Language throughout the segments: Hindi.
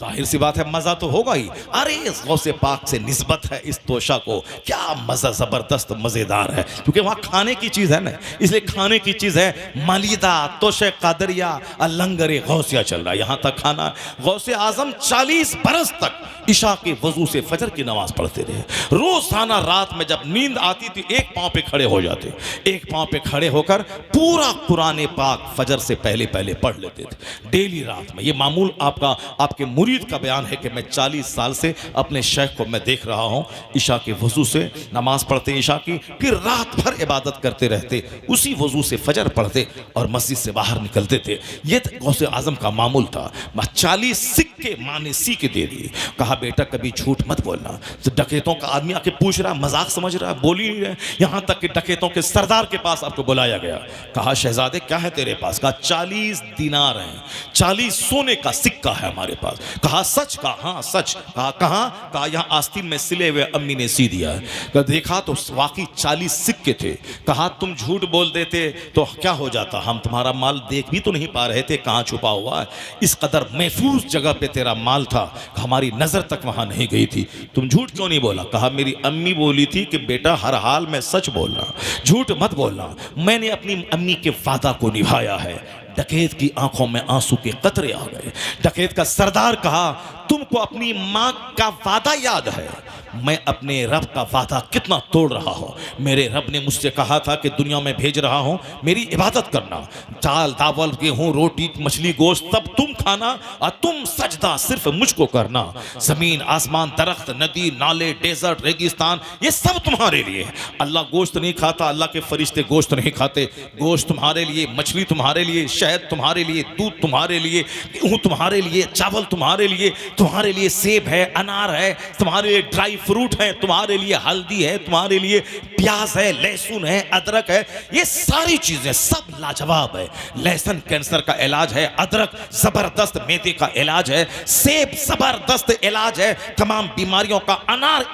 जाहिर सी बात है मज़ा तो होगा ही। अरे इस गौसे पाक से निस्बत है इस तोशा को, क्या मज़ा ज़बरदस्त मज़ेदार है, क्योंकि वहाँ खाने की चीज़ है ना, इसलिए खाने की चीज़ है। मालिदा तोशे कादरिया लंगरे गौसिया चल रहा है, यहाँ तक खाना। गौसे आज़म 40 बरस तक इशा के वजू से फजर की नमाज पढ़ते रहे। रोज़ाना रात में जब नींद आती थी एक पाँव पे खड़े हो जाते, एक पाँव पे खड़े होकर पूरा कुरान पाक फजर से पहले पहले पढ़ लेते थे डेली रात में। ये मामूल आपके मुरीद का बयान है कि मैं 40 साल से अपने शेख को मैं देख रहा हूँ, इशा के वजू से नमाज पढ़ते इशा की, फिर रात भर इबादत करते रहते, उसी वजू से फजर पढ़ते और मस्जिद से बाहर निकलते थे। ये गौसे आज़म का मामूल था। 40 सिक्के माने सी के दे दिए, कहा बेटा कभी झूठ मत बोलना। तो डकैतों का आदमी आके पूछ रहा है, मजाक समझ रहा है, बोल ही नहीं रहे। यहाँ तक कि डकैतों के सरदार के पास आपको बुलाया गया, कहा शहजादे क्या है तेरे पास? कहा 40 दिनार हैं, 40 सोने का सिक्का है हमारे पास। कहा सच? कहा हाँ सच। कहा कहाँ? कहा यहाँ आस्तीन में सिले हुए अम्मी ने सी दिया है। कहा देखा तो वाकई 40 सिक्के थे। कहा तुम झूठ बोल देते तो क्या हो जाता, हम तुम्हारा माल देख भी तो नहीं पा रहे थे कहाँ छुपा हुआ है, इस कदर महफूज जगह पे तेरा माल था, हमारी नजर तक वहां नहीं गई थी, तुम झूठ क्यों नहीं बोला? कहा मेरी अम्मी बोली थी कि बेटा हर हाल में सच बोलना, झूठ मत बोलना, मैंने अपनी अम्मी के वादा को निभाया है। डकैत की आंखों में आंसू के कतरे आ गए। डकैत का सरदार कहा तुमको अपनी मां का वादा याद है? मैं अपने रब का वादा कितना तोड़ रहा हूं। मेरे रब ने मुझसे कहा था कि दुनिया में भेज रहा हूं मेरी इबादत करना, दाल दावल गेहूं रोटी मछली गोश्त तब तुम खाना और तुम सजदा सिर्फ मुझको करना। जमीन आसमान दरख्त नदी नाले डेजर्ट रेगिस्तान ये सब तुम्हारे लिए। अल्लाह गोश्त नहीं खाता, अल्लाह के फरिश्ते गोश्त नहीं खाते। गोश्त तुम्हारे लिए, मछली तुम्हारे लिए, शहद तुम्हारे लिए, दूध तुम्हारे लिए, गेहूं तुम्हारे लिए, चावल तुम्हारे लिए सेब है, अनार है तुम्हारे लिए, ड्राई फ्रूट है तुम्हारे लिए, हल्दी है तुम्हारे लिए, प्याज है, लहसुन है, अदरक है, ये सारी चीजें सब लाजवाब है। लहसुन कैंसर का इलाज है, अदरक जबरदस्त मैदे का इलाज है, सेब जबरदस्त इलाज है तमाम बीमारियों का, अनार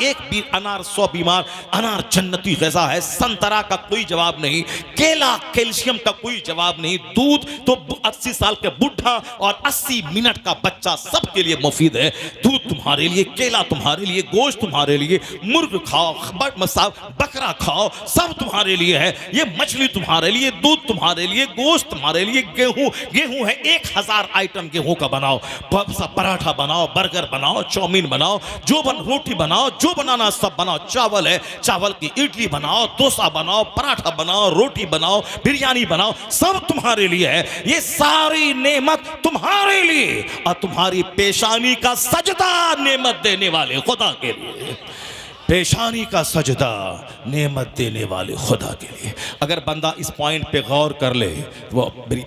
अनार 100 बीमार, अनार जन्नती ग़िज़ा है, संतरा का कोई जवाब नहीं, केला कैल्शियम का कोई जवाब नहीं, दूध तो 80 साल के बुढ़ा और 80 मिनट का बच्चा सबके लिए मुफीद है। दूध तुम्हारे लिए, केला तुम्हारे लिए, गोश्त तुम्हारे लिए, मुर्ग खाओ, बकरा खाओ, सब तुम्हारे लिए है। ये मछली तुम्हारे लिए, दूध तुम्हारे लिए, गोश्त तुम्हारे लिए, गेहूं है 1000 आइटम गेहूं का बनाओ, पराठा बनाओ, बर्गर बनाओ, चाउमीन बनाओ, रोटी बनाओ, जो बनाना सब बनाओ। चावल है, चावल की इडली बनाओ, डोसा बनाओ, पराठा बनाओ, रोटी बनाओ, बिरयानी बनाओ, सब तुम्हारे लिए है। ये सारी नेमत तुम्हारे लिए और तुम्हारी पेशानी का सजदा नेमत देने वाले खुदा के लिए। पेशानी का सजदा नेमत देने वाले खुदा के लिए। अगर बंदा इस पॉइंट पे गौर कर ले वो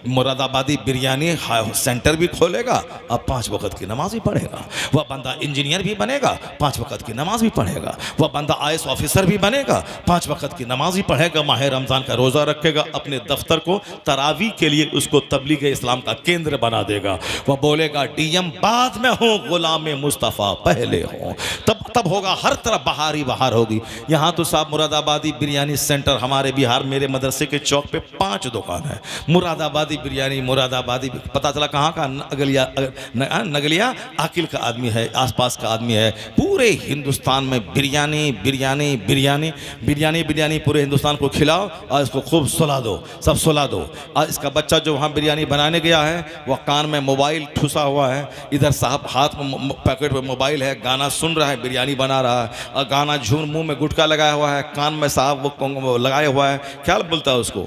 मुरादाबादी बिरयानी सेंटर भी खोलेगा और 5 वक्त की नमाज भी पढ़ेगा। वह बंदा इंजीनियर भी बनेगा, 5 वक्त की नमाज भी पढ़ेगा। वह बंदा IAS ऑफिसर भी बनेगा, 5 वक्त की नमाज भी पढ़ेगा, माह रमज़ान का रोज़ा रखेगा, अपने दफ्तर को तरावी के लिए उसको तबलीग इस्लाम का केंद्र बना देगा। वह बोलेगा DM बाद में हूँ, गुलाम मुस्तफ़ा पहले हूँ। तब होगा हर तरफ बहार होगी। यहाँ तो साहब मुरादाबादी बिरयानी सेंटर हमारे बिहार मेरे मदरसे के चौक पे 5 दुकान है। मुरादाबादी बिरयानी, मुरादाबादी पता चला कहाँ का, नगलिया आकिल का आदमी है, आसपास का आदमी है। पूरे हिंदुस्तान में बिरयानी बिरयानी बिरयानी बिरयानी बिरयानी पूरे हिंदुस्तान को खिलाओ और इसको खूब सुला दो, सब सुला दो। और इसका बच्चा जो वहाँ बिरयानी बनाने गया है वह कान में मोबाइल ठुसा हुआ है, इधर साहब हाथ में पैकेट में मोबाइल है, गाना सुन रहा है, बिरयानी बना रहा है और गाना झूम, मुंह में गुटखा लगाया हुआ है, कान में साहब वो लगाया हुआ है, क्या बोलता है उसको,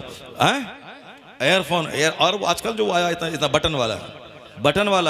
एयरफोन और वो आजकल जो आया इतना बटन वाला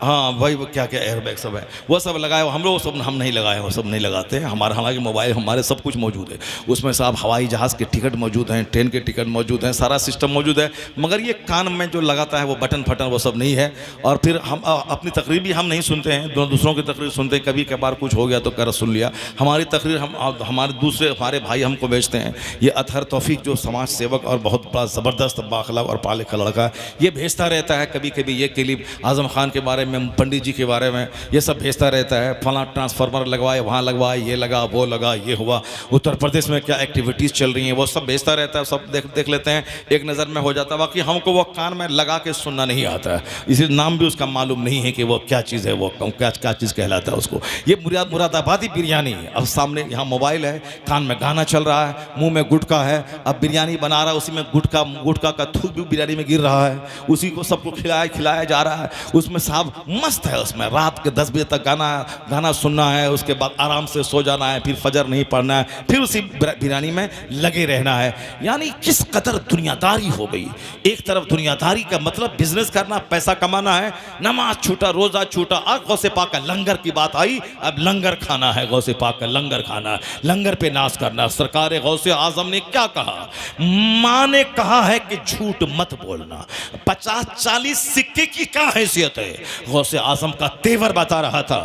हाँ भाई वो क्या एयरबैग सब है वो सब लगाए, हम लोग सब हम नहीं लगाए, वो सब नहीं लगाते हैं। हालांकि मोबाइल हमारे सब कुछ मौजूद है उसमें, साहब हवाई जहाज़ के टिकट मौजूद हैं, ट्रेन के टिकट मौजूद हैं, सारा सिस्टम मौजूद है, मगर ये कान में जो लगाता है वो बटन फटन वो सब नहीं है। और फिर हम अपनी तकरीर भी हम नहीं सुनते हैं, दूसरों की तकरीर सुनते हैं, कभी कभार कुछ हो गया तो कर सुन लिया। हमारी तकरीर हमारे भाई हमको भेजते हैं। ये अतहर तौफीक जो समाज सेवक और बहुत बड़ा ज़बरदस्त बाखला और पाले का लड़का, ये भेजता रहता है कभी कभी ये क्लिप आज़म खान के बारे में में, पंडित जी के बारे में ये सब भेजता रहता है, फला ट्रांसफार्मर लगवाए, वहाँ लगवाए, ये लगा, वो लगा, ये हुआ, उत्तर प्रदेश में क्या एक्टिविटीज़ चल रही हैं, वो सब भेजता रहता है, सब देख लेते हैं, एक नज़र में हो जाता है। बाकी हमको वो कान में लगा के सुनना नहीं आता है, इसी नाम भी उसका मालूम नहीं है कि वो क्या चीज़ है, वो क्या क्या चीज़ कहलाता है उसको। ये मुरादाबादी बिरयानी, अब सामने यहाँ मोबाइल है, कान में गाना चल रहा है, मुँह में गुटखा है, अब बिरयानी बना रहा है, उसी में गुटखा का थूक भी बिरयानी में गिर रहा है, उसी को सबको खिलाया जा रहा है। उसमें साहब मस्त है, उसमें रात के 10 बजे तक गाना सुनना है, उसके बाद आराम से सो जाना है, फिर फजर नहीं पढ़ना है, फिर उसी बिरयानी में लगे रहना है। यानी किस कदर दुनियादारी हो गई। एक तरफ दुनियादारी का मतलब बिजनेस करना, पैसा कमाना है, नमाज छूटा, रोजा छूटा, और गौसे पाक का लंगर की बात आई, अब लंगर खाना है, गौसे पाक का लंगर खाना है, लंगर पे नाश करना। सरकार गौसे आजम ने क्या कहा? माँ ने कहा है कि झूठ मत बोलना। 50-40 सिक्के की क्या हैसियत है? गौसे आजम का तेवर बता रहा था,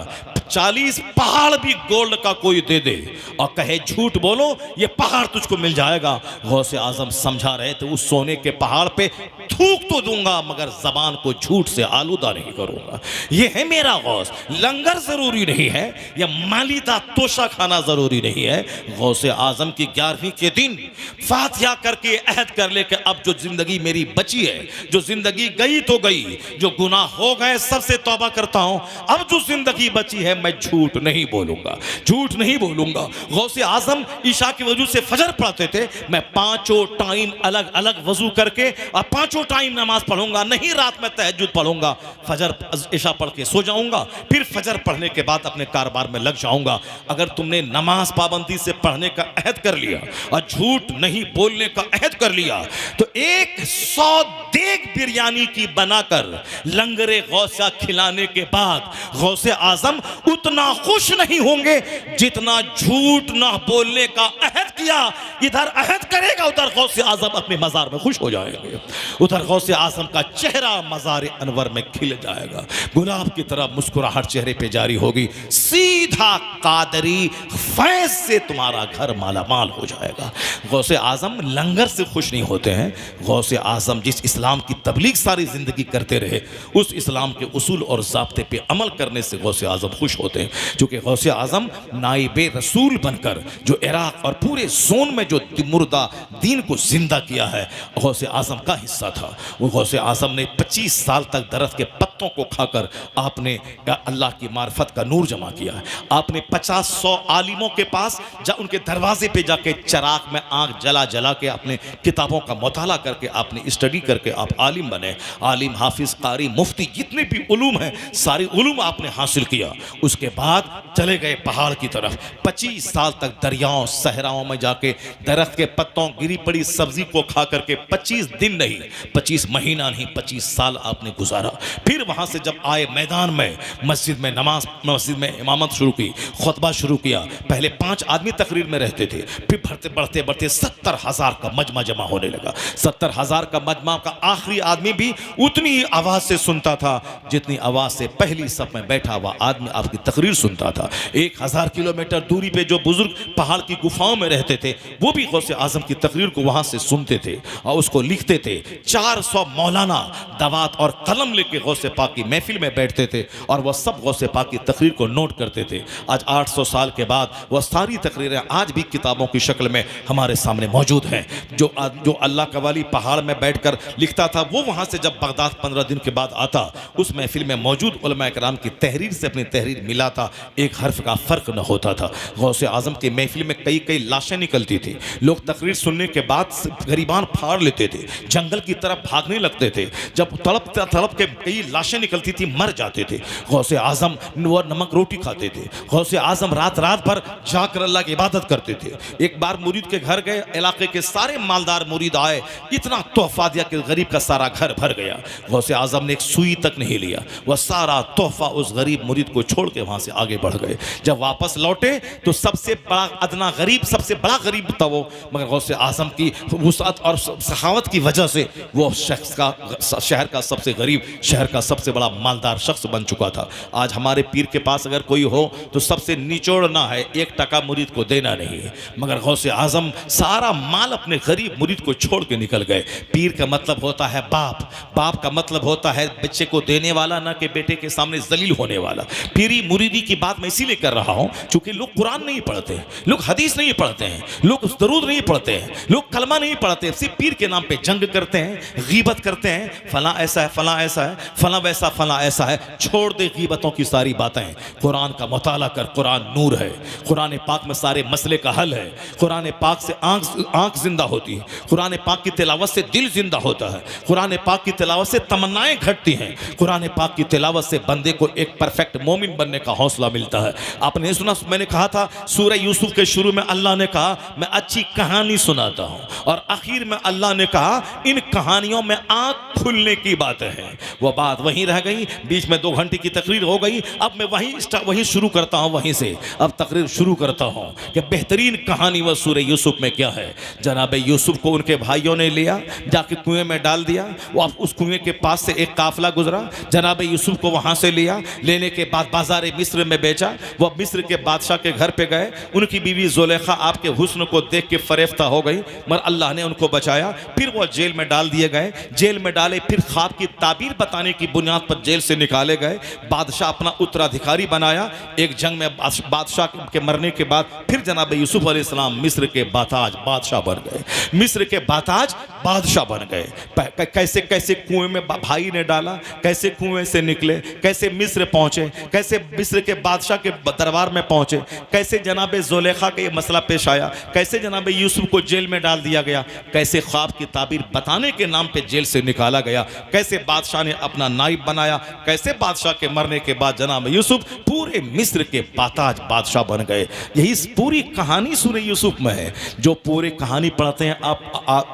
40 पहाड़ भी गोल्ड का कोई दे दे और कहे झूठ बोलो, ये पहाड़ तुझको मिल जाएगा। गौसे आजम समझा रहे थे, उस सोने के पहाड़ पे थूक तो दूंगा मगर जबान को झूठ से आलूदा नहीं करूंगा। ये है मेरा गौस। लंगर जरूरी नहीं है, या मालिदा तोशा खाना जरूरी नहीं है। गौसे आजम की 11वीं के दिन फातिहा करके अहद कर ले कि अब जो जिंदगी मेरी बची है, जो जिंदगी गई तो गई, जो गुनाह हो गए सबसे तौबा करता हूं, अब जो जिंदगी बची है मैं झूठ नहीं बोलूंगा, झूठ नहीं बोलूंगा। गौसे आजम ईशा की वजू से फजर पढ़ते थे, मैं 5 टाइम अलग अलग वजू करके और 5 टाइम नमाज पढ़ूंगा, नहीं रात में तहज्जुद पढ़ूंगा, फजर ईशा पढ़ के सो जाऊंगा, फिर फजर पढ़ने के बाद अपने कारोबार में लग जाऊंगा। अगर तुमने नमाज पाबंदी से पढ़ने का अहद कर लिया और झूठ नहीं बोलने का अहद कर लिया, तो 100 देग बिरयानी की बनाकर लंगरे गौसा खिलाने के बाद गौसे आजम उतना खुश नहीं होंगे जितना झूठ ना बोलने का अहद किया। इधर अहद करेगा, उधर गौसे आजम अपने मजार में खुश हो जाएंगे, उधर गौसे आजम का चेहरा मजार अनवर में खिल जाएगा, गुलाब की तरह मुस्कुराहट चेहरे पे जारी होगी, सीधा कादरी फैज से तुम्हारा घर मालामाल हो जाएगा। गौसे आजम लंगर से खुश नहीं होते हैं। गौसे आजम जिस इस्लाम की तबलीग सारी जिंदगी करते रहे, उस इस्लाम के उसूल और ज़ाब्ते पे अमल करने से गौसे आजम खुश होते हैं। क्योंकि गौसे आजम नाइबे रसूल बनकर जो इराक और पूरे जोन में जो मुर्दा दीन को जिंदा किया है, गौसे आजम का हिस्सा था। वो गौसे आजम ने 25 साल तक दरख्त के पत्तों को खाकर आपने अल्लाह की मार्फत का नूर जमा किया है। आपने 50-100 आलिमों के पास उनके दरवाजे पे जाके चराग में आग जला के अपने किताबों का मुताला करके आपने स्टडी करके आप आलिम बने। आलिम, हाफिज, कारी, मुफ्ती, जितने भी उलूम हैं सारी उलूम आपने हासिल किया। उसके बाद चले गए पहाड़ की तरफ, 25 साल तक दरियाओं सहराओं में जाके दरख्त के पत्तों, गिरी पड़ी सब्जी को खा करके 25 दिन नहीं, 25 महीना नहीं, 25 साल आपने गुजारा। फिर वहां से जब आए मैदान में, मस्जिद में नमाज, मस्जिद में इमामत शुरू की, खुतबा शुरू किया। पहले 5 आदमी तकरीर में रहते थे, फिर बढ़ते बढ़ते 70,000 का मजमा जमा होने लगा। 70,000 का मजमा का आखिरी आदमी भी उतनी ही आवाज से सुनता था जितनी आवाज से पहली सब में बैठा हुआ आदमी आपकी तकरीर सुनता था। 1000 किलोमीटर दूरी पे जो बुजुर्ग पहाड़ की गुफाओं में रहते थे, वो भी गौसे आजम की तकरीर को वहां से सुनते थे और उसको लिखते थे। 400 मौलाना दवात और कलम लेके गौसे पाक की महफिल में बैठते थे और वह सब गौसे पाक की तकरीर को नोट करते थे। आज 800 साल के बाद वह सारी तकरीरें आज भी किताबों की शक्ल में हमारे सामने मौजूद हैं। जो अल्लाह का वाली पहाड़ में बैठकर लिखता था, वो वहां से जब बगदाद 15 दिन के बाद आता, उस महफिल में मौजूद उलमा कराम की तहरीर से अपनी तहरीर मिलाता, एक हर्फ का फर्क न होता था। गौसे आजम की महफिल में कई लाशें निकलती थी। लोग तकरीर सुनने के बाद गरीबान फाड़ लेते थे, जंगल की तरफ भागने लगते थे। जब तड़प के कई लाशें निकलती थी, मर जाते थे। गौसे आजम वो नमक रोटी खाते थे। गौसे आजम रात भर जाकर अल्लाह की इबादत करते थे। एक बार मुरीद के घर गए, इलाके के सारे मालदार मुरीद आए, इतना तोहफा दिया कि गरीब का सारा घर भर गया। गौसे आजम ने एक सुई तक नहीं लिया, वह सारा तोहफा उस गरीब मुरीद को छोड़ के वहां से आगे बढ़ गए। जब वापस लौटे तो सबसे बड़ा अदना गरीब, सबसे बड़ा गरीब था वो, मगर गौसे आजम की वुसअत और सखावत की वजह से वो शहर का सबसे गरीब, शहर का सबसे बड़ा मालदार शख्स बन चुका था। आज हमारे पीर के पास अगर कोई हो तो सबसे निचोड़ना है, 1 टका मुरीद को देना नहीं है। मगर गौसे आजम सारा माल अपने गरीब मुरीद को छोड़ के निकल गए। पीर का मतलब होता है बाप, बाप का मतलब होता है बच्चे को देने वाला, ना कि बेटे के सामने जलील होने वाला। पीरी मुरीदी की बात मैं इसीलिए कर रहा हूं क्योंकि लोग कुरान नहीं पढ़ते हैं, लोग हदीस नहीं पढ़ते हैं, लोग दरूद नहीं पढ़ते हैं, लोग कलमा नहीं पढ़ते, सिर्फ पीर के नाम पे जंग करते हैं, गीबत करते हैं, फला ऐसा है, फला ऐसा है, फला वैसा, फला ऐसा है। छोड़ दे गीबतों की सारी बातें, कुरान का मुताला कर। कुरान नूर है, कुरान पाक में सारे मसले का हल है। कुरान पाक से आंख जिंदा होती है, कुरान पाक की तिलावत से दिल जिंदा होता है, कुरान पाक की तिलावत से तमन्नाएं घटती हैं, कुरान पाक की तिलावत से बंदे को एक परफेक्ट मोमिन बनने का हौसला मिलता है। आपने सुना, मैंने कहा था सूरह यूसुफ के शुरू में अल्लाह ने कहा मैं अच्छी कहानी सुनाता हूं, और आखिर में अल्लाह ने कहा इन कहानियों में आंख खुलने की बातें हैं। वो बात वहीं रह गई, बीच में 2 घंटे की तकरीर हो गई। अब मैं वहीं शुरू करता हूं, वहीं से अब तकरीर शुरू करता हूं कि बेहतरीन कहानी वह सूरह यूसुफ में क्या है। जनाब यूसुफ को उनके भाइयों ने लिया, जाके कुएं में डाल दिया। वो अब उस कुएं के पास से एक काफिला गुजरा, जनाब यूसुफ को वहां से लिया, लेने के बाद बाजार मिस्र में बेचा। वो मिस्र के बादशाह के घर पे गए, उनकी बीवी जुलेखा आपके हुस्न को देख के फरेफ्ता हो गई, मगर अल्लाह ने उनको बचाया। फिर वो जेल में डाल दिए गए, जेल में डाले, फिर ख्वाब की ताबीर बताने की बुनियाद पर जेल से निकाले गए। बादशाह अपना उत्तराधिकारी बनाया। एक जंग में बादशाह के मरने के बाद फिर जनाब यूसुफ अलैहिस्सलाम मिस्र के बाताज बादशाह बन गए, मिस्र के बाताज बादशाह बन गए। कैसे कैसे कुएं में भाई ने डाला, कैसे कुएं से निकले, कैसे मिस्र पहुंचे, कैसे मिस्र के बादशाह के दरबार में पहुंचे, कैसे जनाब जुलेखा का ये मसला पेश आया, कैसे जनाब यूसुफ को जेल में डाल दिया गया, कैसे ख्वाब की ताबीर बताने के नाम पे जेल से निकाला गया, कैसे बादशाह ने अपना नाइब बनाया, कैसे बादशाह के मरने के बाद जनाब यूसुफ पूरे मिस्र के बाताज बादशाह बन गए। यही पूरी कहानी सूरह यूसुफ में है। जो पूरी कहानी पढ़ते हैं आप,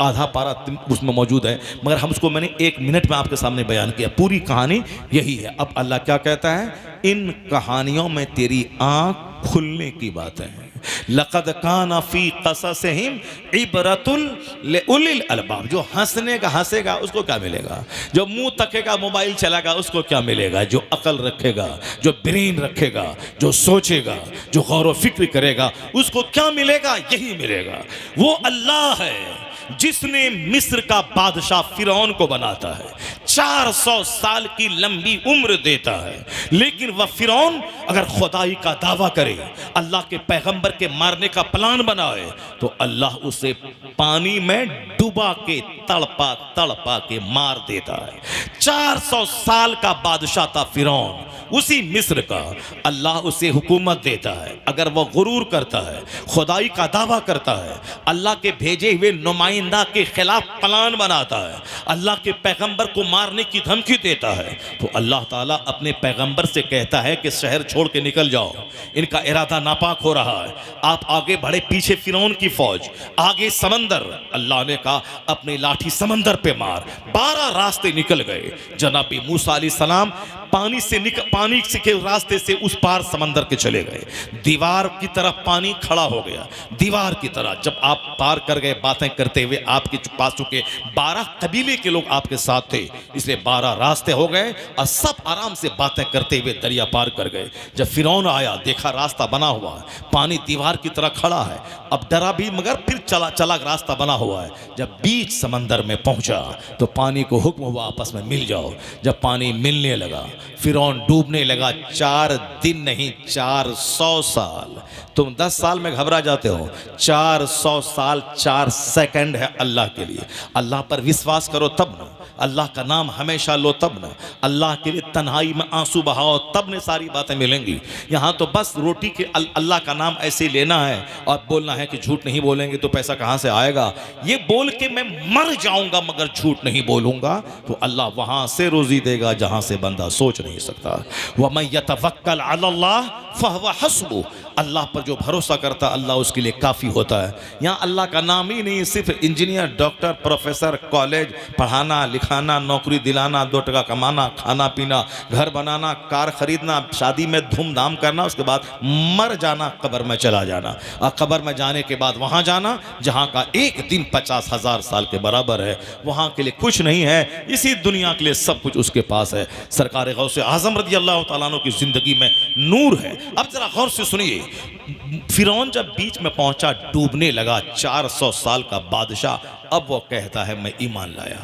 आधा पारा उसमें मौजूद है, मगर हम उसको मैंने 1 मिनट में आपके सामने बयान किया। पूरी कहानी यही है। अब अल्लाह क्या कहता है, इन कहानियों में तेरी आंख खुलने की बातें हैं। लक़द काना फी क़ससिहिम इबरतुल लिउलिल अलबाब। जो हंसेगा उसको क्या मिलेगा, जो मुंह तकेगा मोबाइल चलाएगा उसको क्या मिलेगा, जो अकल रखेगा, जो ब्रेन रखेगा, जो सोचेगा, जो गौर व फिक्र करेगा उसको क्या मिलेगा, यही मिलेगा। वो अल्लाह है जिसने मिस्र का बादशाह फिरौन को बनाता है, 400 साल की लंबी उम्र देता है, लेकिन वह फिरौन अगर खुदाई का दावा करे, अल्लाह के पैगंबर के मारने का प्लान बनाए, तो अल्लाह उसे पानी में डुबा के तड़पा तड़पा के मार देता है। 400 साल का बादशाह था फिरौन, उसी मिस्र का। अल्लाह उसे हुकूमत देता है। अगर वह गुरूर करता है, खुदाई का दावा करता है, अल्लाह के भेजे हुए नुमाइंदा के खिलाफ प्लान बनाता है, अल्लाह के पैगंबर को मारने की धमकी देता है, तो अल्लाह ताला अपने पैगंबर से कहता है कि शहर छोड़ के निकल जाओ, इनका इरादा नापाक हो रहा है। आप आगे बढ़े, पीछे फिरौन की फौज, आगे समंदर। अल्लाह ने कहा अपनी लाठी समंदर पे मार। 12 रास्ते निकल गए। जनाबी मूसा अलैहिस्सलाम पानी के रास्ते से उस पार समंदर के चले गए। दीवार की तरफ पानी खड़ा हो गया, दीवार की तरह। जब आप पार कर गए, बातें करते हुए आपके पास चुके 12 कबीले के लोग आपके साथ थे, इसलिए 12 रास्ते हो गए और सब आराम से बातें करते हुए दरिया पार कर गए। जब फिरौन आया, देखा रास्ता बना हुआ है, पानी दीवार की तरह खड़ा है। अब डरा भी, मगर फिर चला रास्ता बना हुआ है। जब बीच समंदर में पहुंचा तो पानी को हुक्म हुआ आपस में मिल जाओ। जब पानी मिलने लगा, फिरौन डूबने लगा। 4 दिन नहीं, 400 साल। तुम 10 साल में घबरा जाते हो, 400 साल 4 सेकंड है अल्लाह के लिए। अल्लाह पर विश्वास करो तब ना, अल्लाह का नाम हमेशा लो तब ना, अल्लाह के लिए तन्हाई में आंसू बहाओ तब ने सारी बातें मिलेंगी। यहाँ तो बस रोटी के अल्लाह का नाम ऐसे लेना है और बोलना है कि झूठ नहीं बोलेंगे तो पैसा कहाँ से आएगा। ये बोल के मैं मर जाऊंगा मगर झूठ नहीं बोलूंगा, तो अल्लाह वहाँ से रोजी देगा जहाँ से बंदा सोच नहीं सकता। वमन यतवक्कल अलल्लाह फहुव हस्बु, अल्लाह पर जो भरोसा करता अल्लाह उसके लिए काफ़ी होता है। यहाँ अल्लाह का नाम ही नहीं, सिर्फ इंजीनियर, डॉक्टर, प्रोफेसर, कॉलेज, पढ़ाना लिखाना, नौकरी दिलाना, 2 टका कमाना, खाना पीना, घर बनाना, कार खरीदना, शादी में धूमधाम करना, उसके बाद मर जाना, कब्र में चला जाना, और कब्र में जाने के बाद वहाँ जाना जहाँ का एक दिन 50,000 साल के बराबर है। वहाँ के लिए कुछ नहीं है, इसी दुनिया के लिए सब कुछ उसके पास है। सरकार गौसे आज़म रज़ी अल्लाह तआला अन्हु की ज़िंदगी में नूर है। अब जरा गौर से सुनिए, फिरौन जब बीच में पहुंचा, डूबने लगा, 400 साल का बादशाह, अब वो कहता है मैं ईमान लाया।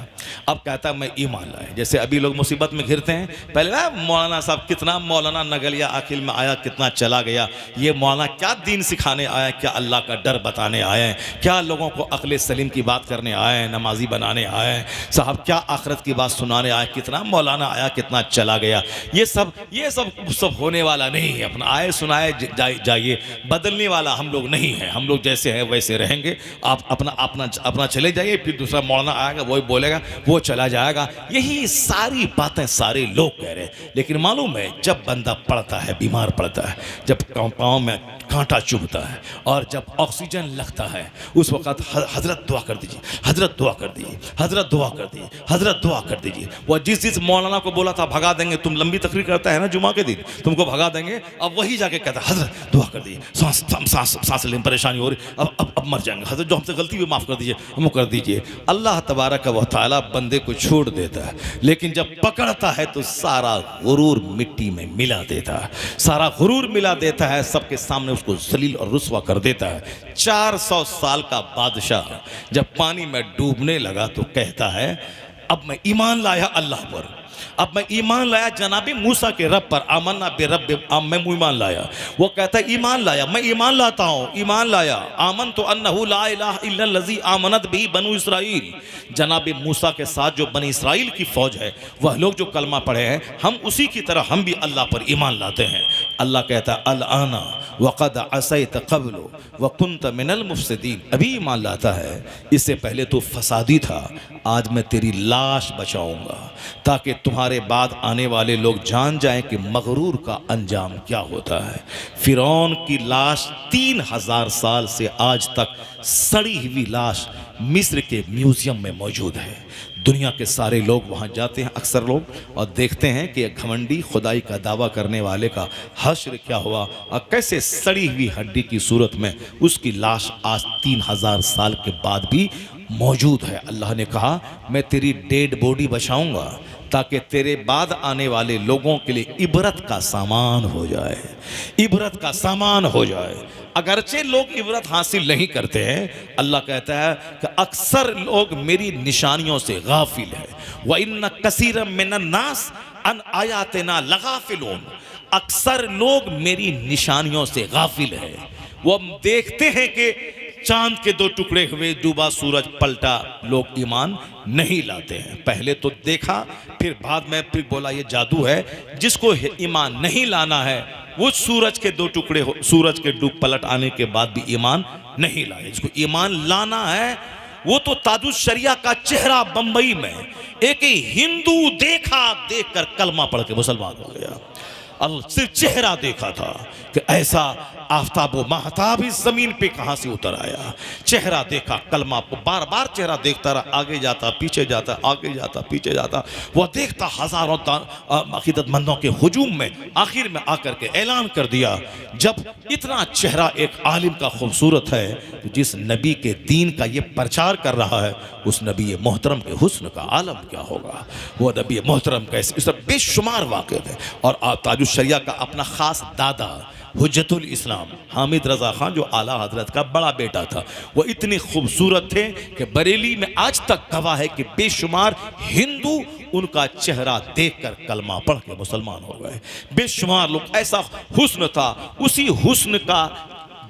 अब कहता है मैं ईमान लाया। जैसे अभी लोग मुसीबत में घिरते हैं, पहले मौलाना साहब, कितना मौलाना नगलिया आखिर में आया, कितना चला गया, ये मौलाना क्या दीन सिखाने आया, क्या अल्लाह का डर बताने आए हैं, क्या लोगों को अक्ल सलीम की बात करने आए हैं, नमाजी बनाने आए हैं साहब, क्या आखिरत की बात सुनाने आए, कितना मौलाना आया, कितना चला गया। ये सब होने वाला नहीं है। अपना आए सुनाए जाइए, बदलने वाला हम लोग नहीं हैं। हम लोग जैसे हैं वैसे रहेंगे। आप अपना चले जाइए, फिर दूसरा मौलाना आएगा, वही बोलेगा, वो चला जाएगा। यही सारी बातें सारे लोग कह रहे हैं। लेकिन मालूम है, जब बंदा पड़ता है, बीमार पड़ता है, जब पाँव में कांटा चुभता है और जब ऑक्सीजन लगता है, उस वक़्त हजरत दुआ कर दीजिए, हजरत दुआ कर दीजिए, हजरत दुआ कर दीजिए, हजरत दुआ कर दीजिए। वह जिस मौलाना को बोला था भगा देंगे, तुम लंबी तकरीर करता है ना जुमा के दिन, तुमको भगा देंगे, अब वही जाके कहता है हजरत दुआ कर दीजिए, सांस लेने में परेशानी हो रही, अब मर जाएंगे, हजरत जो हमसे गलती हुई माफ़ कर दीजिए, हम कर दीजिए। अल्लाह तबारक व तआला बंदे को छोड़ देता है, लेकिन जब पकड़ता है तो सारा गुरूर मिट्टी में मिला देता है, सारा गुरूर मिला देता है, सबके सामने उसको जलील और रुस्वा कर देता है। 400 साल का बादशाह जब पानी में डूबने लगा तो कहता है अब मैं ईमान लाया अल्लाह पर, अब मैं ईमान लाया जनाबी मूसा के रब पर, आमन्ना बेरब, मैं ईमान लाया। वो कहता है ईमान लाया, मैं ईमान लाता हूँ, ईमान लाया, आमन तो अन्नहु ला इलाहा इल्लल्लज़ी आमनत बिही बनु इसराइल। जनाबी मूसा के साथ जो बनी इसराइल की फौज है, वह लोग जो कलमा पढ़े हैं, हम उसी की तरह हम भी अल्लाह पर ईमान लाते हैं। अल्लाह कहता है अल आना वक़द असैत क़ब्लु व कुन्त मिनल मुफ़सिदीन, अभी ईमान लाता है, इससे पहले तो फसादी था, आज मैं तेरी लाश बचाऊंगा ताकि तुम्हारे बाद आने वाले लोग जान जाएं कि मगरूर का अंजाम क्या होता है। फिरौन की लाश 3000 साल से आज तक सड़ी हुई लाश मिस्र के म्यूज़ियम में मौजूद है। दुनिया के सारे लोग वहाँ जाते हैं अक्सर लोग, और देखते हैं कि एक घमंडी खुदाई का दावा करने वाले का हश्र क्या हुआ और कैसे सड़ी हुई हड्डी की सूरत में उसकी लाश आज 3000 साल के बाद भी मौजूद है। अल्लाह ने कहा मैं तेरी डेड बॉडी बचाऊंगा ताकि तेरे बाद आने वाले लोगों के लिए इबरत का सामान हो जाए, इबरत का सामान हो जाए। अगरचे लोग इबरत हासिल नहीं करते हैं, अल्लाह कहता है कि अक्सर लोग मेरी निशानियों से गाफिल है। व इन्न कसीरम मिनन नास अन आयातिना लगाफिलून, अक्सर लोग मेरी निशानियों से गाफिल है। वो देखते हैं कि चांद के 2 टुकड़े हुए, डूबा सूरज पलटा, लोग ईमान नहीं लाते हैं। पहले तो देखा, फिर बाद में फिर बोला ये जादू है। जिसको ईमान नहीं लाना है वो सूरज के 2 टुकड़े हो, सूरज के डूब पलट आने के बाद भी ईमान नहीं लाए। जिसको ईमान लाना है वो तो ताजुश शरिया का चेहरा बंबई में एक ही हिंदू देखकर कलमा पढ़ के मुसलमान हो गया। सिर्फ चेहरा देखा था कि ऐसा आफ्ताब व महताब इस जमीन पे कहाँ से उतर आया। चेहरा देखा, कलमा को बार बार चेहरा देखता रहा, आगे जाता पीछे जाता, आगे जाता पीछे जाता। वह देखता हजारों अकीदतमंदों के हुजूम में, आखिर में आकर के ऐलान कर दिया, जब इतना चेहरा एक आलिम का खूबसूरत है तो जिस नबी के दीन का ये प्रचार कर रहा है उस नबी मोहतरम के हुस्न का आलम क्या होगा। वो नबी मोहतरम कैसे, इस पर बेशुमार वाक़े थे। और ताजुश शरिया का अपना ख़ास दादा हुज्जतुल इस्लाम हामिद रज़ा खान जो आला हजरत का बड़ा बेटा था, वो इतने खूबसूरत थे कि बरेली में आज तक गवाह है कि बेशुमार हिंदू उनका चेहरा देखकर कलमा पढ़ के मुसलमान हो गए। बेशुमार लोग, ऐसा हुस्न था। उसी हुस्न का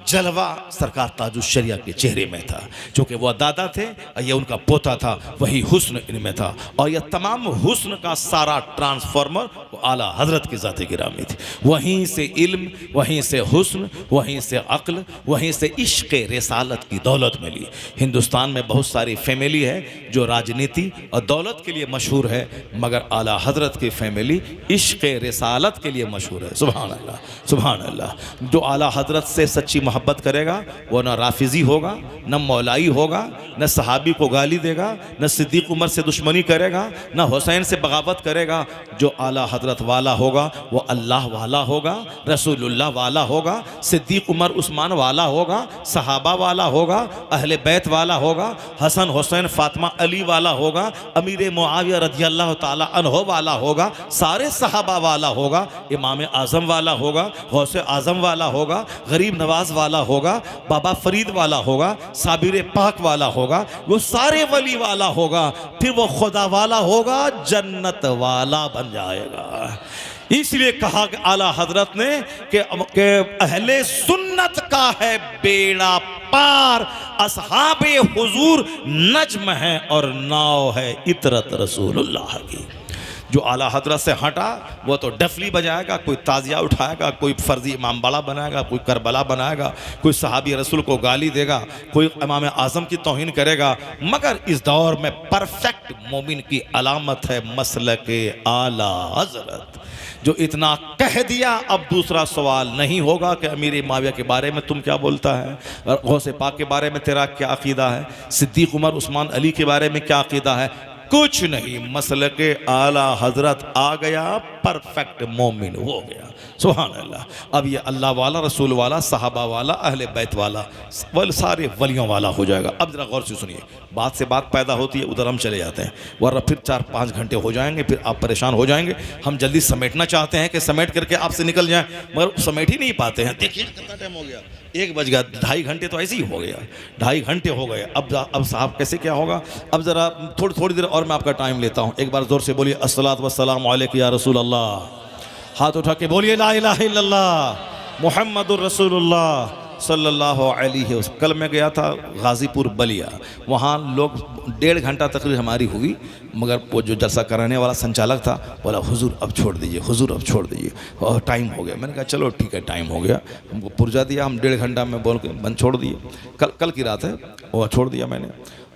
जलवा सरकार ताजुश शरिया के चेहरे में था। चूँकि वह दादा थे और ये उनका पोता था, वही हुस्न इनमें था। और यह तमाम हुस्न का सारा ट्रांसफार्मर वो आला हजरत की ज़ात गिरामी थी। वहीं से इल्म, वहीं से हुस्न, वहीं से अक्ल, वहीं से इश्क़ रिसालत की दौलत मिली। हिंदुस्तान में बहुत सारी फैमिली है जो राजनीति और दौलत के लिए मशहूर है, मगर आला हजरत की फैमिली इश्क़ रिसालत के लिए मशहूर है। सुभान अल्लाह, सुभान अल्लाह। जो आला हजरत से सच्ची मोहब्बत करेगा वो न राफिजी होगा, न मौलाई होगा, न सहाबी को गाली देगा, न सिद्दीक उमर से दुश्मनी करेगा, न हुसैन से बगावत करेगा। जो आला हजरत वाला होगा वो अल्लाह वाला होगा, रसूलुल्लाह वाला होगा, सिद्दीक उमर उस्मान वाला होगा, सहाबा वाला होगा, अहले बैत वाला होगा, हसन हुसैन फातिमा अली वाला होगा, अमीर मुआविया रज़ियल्लाहु ताला अन्हो वाला होगा, सारे सहाबा वाला होगा, इमाम आज़म वाला होगा, गौसे आज़म वाला होगा, गरीब नवाज वाला होगा, बाबा फरीद वाला होगा, साबिर पाक वाला होगा, वो सारे वली वाला होगा, फिर वो खुदा वाला होगा, जन्नत वाला बन जाएगा। इसलिए कहा कि आला हजरत ने कि अहले सुन्नत का है बेड़ा पार, असहाबे हुजूर नज्म है और नाव है इतरत रसूलुल्लाह की। जो आला हजरत से हटा वो तो डफली बजाएगा, कोई ताजिया उठाएगा, कोई फर्जी इमाम बाड़ा बनाएगा, कोई करबला बनाएगा, कोई सहाबी रसूल को गाली देगा, कोई इमाम आज़म की तौहीन करेगा। मगर इस दौर में परफेक्ट मोमिन की अलामत है मसलके आला हजरत। जो इतना कह दिया, अब दूसरा सवाल नहीं होगा कि अमीर मुआविया के बारे में तुम क्या बोलता है, और गौसे पाक के बारे में तेरा क्या अकीदा है, सिद्दीक उमर उस्मान अली के बारे में क्या अकीदा है। कुछ नहीं, मसलके आला हजरत आ गया, परफेक्ट मोमिन हो गया। सुभान अल्लाह। अब ये अल्लाह वाला, रसूल वाला, सहाबा वाला, अहले बैत वाला, सारे वलियों वाला हो जाएगा। अब जरा गौर से सुनिए, बात से बात पैदा होती है, उधर हम चले जाते हैं, वरना फिर 4-5 घंटे हो जाएंगे, फिर आप परेशान हो जाएंगे। हम जल्दी समेटना चाहते हैं कि समेट करके आपसे निकल जाएं, मगर समेट ही नहीं पाते हैं। देखिए कितना टाइम हो गया, 1 बज गया, 2.5 घंटे तो ऐसे ही हो गया, 2.5 घंटे हो गए। अब साहब कैसे क्या होगा। अब ज़रा थोड़ी देर और मैं आपका टाइम लेता हूँ। एक बार ज़ोर से बोलिए अस्सलातु वस्सलामु अलैका या रसूल अल्लाह। हाथ उठा के बोलिए ला इलाहा इल्लल्लाह मुहम्मदुर रसूलुल्लाह सल्लल्लाहु अलैहि वसल्लम। कल मैं गया था गाज़ीपुर बलिया, वहाँ लोग 1.5 घंटा तकरीर हमारी हुई, मगर वो जो जलसा कराने वाला संचालक था बोला हुजूर अब छोड़ दीजिए, हुजूर अब छोड़ दीजिए, और टाइम हो गया। मैंने कहा चलो ठीक है, टाइम हो गया। हमको पुर्जा दिया, हम 1.5 घंटा में बोल के बंद छोड़ दिए। कल की रात है, वो छोड़ दिया मैंने।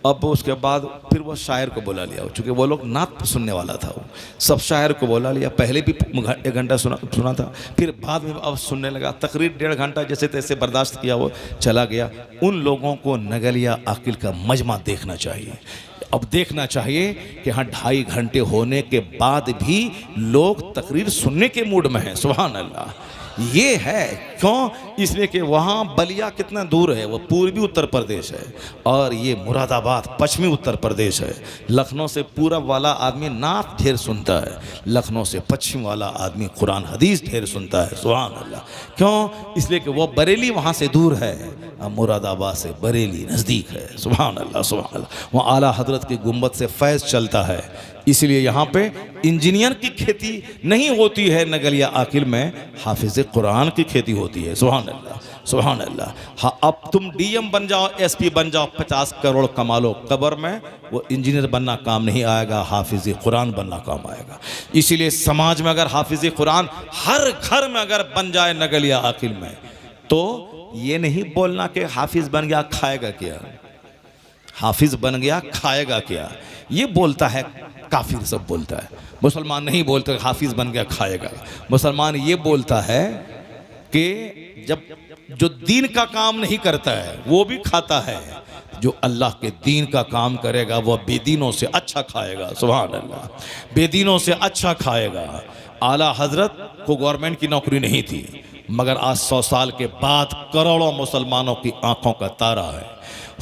अब उसके बाद फिर वो शायर को बुला लिया, चूँकि वो लोग नात सुनने वाला था, वो सब शायर को बुला लिया। पहले भी 1 घंटा सुना था, फिर बाद में अब सुनने लगा। तकरीर 1.5 घंटा जैसे तैसे बर्दाश्त किया, वो चला गया। उन लोगों को नगलिया आकिल का मजमा देखना चाहिए। अब देखना चाहिए कि हाँ 2.5 घंटे होने के बाद भी लोग तकरीर सुनने के मूड में हैं। सुभान अल्लाह। ये है क्यों, इसलिए कि वहाँ बलिया कितना दूर है, वो पूर्वी उत्तर प्रदेश है, और ये मुरादाबाद पश्चिमी उत्तर प्रदेश है। लखनऊ से पूरब वाला आदमी नात ढेर सुनता है, लखनऊ से पश्चिम वाला आदमी कुरान हदीस ढेर सुनता है। सुभान अल्लाह। क्यों, इसलिए कि वो बरेली वहाँ से दूर है, मुरादाबाद से बरेली नज़दीक है। सुभान अल्लाह, सुभान अल्लाह। वहाँ आला हजरत की गुंबद से फैज़ चलता है, इसलिए यहाँ पे इंजीनियर की खेती नहीं होती है नगलिया आकिल में, हाफिज़ कुरान की खेती होती है। सुभान अल्लाह, सुभान अल्लाह। हाँ, अब तुम डीएम बन जाओ, एसपी बन जाओ, 50 करोड़ कमा लो, कब्र में वो इंजीनियर बनना काम नहीं आएगा, हाफिज़ कुरान बनना काम आएगा। इसीलिए समाज में अगर हाफिज़ कुरान हर घर में अगर बन जाए नगलिया आकिल में, तो ये नहीं बोलना कि हाफिज़ बन गया खाएगा क्या, हाफिज़ बन गया खाएगा क्या, ये बोलता है काफिर, सब बोलता है। मुसलमान नहीं बोलता हाफिज़ बन गया खाएगा। मुसलमान ये बोलता है कि जब जो दीन का काम नहीं करता है वो भी खाता है, जो अल्लाह के दीन का काम करेगा वह बेदीनों से अच्छा खाएगा। सुभान अल्लाह, बेदीनों से अच्छा खाएगा। आला हजरत को गवर्नमेंट की नौकरी नहीं थी, मगर आज 100 साल के बाद करोड़ों मुसलमानों की आंखों का तारा है।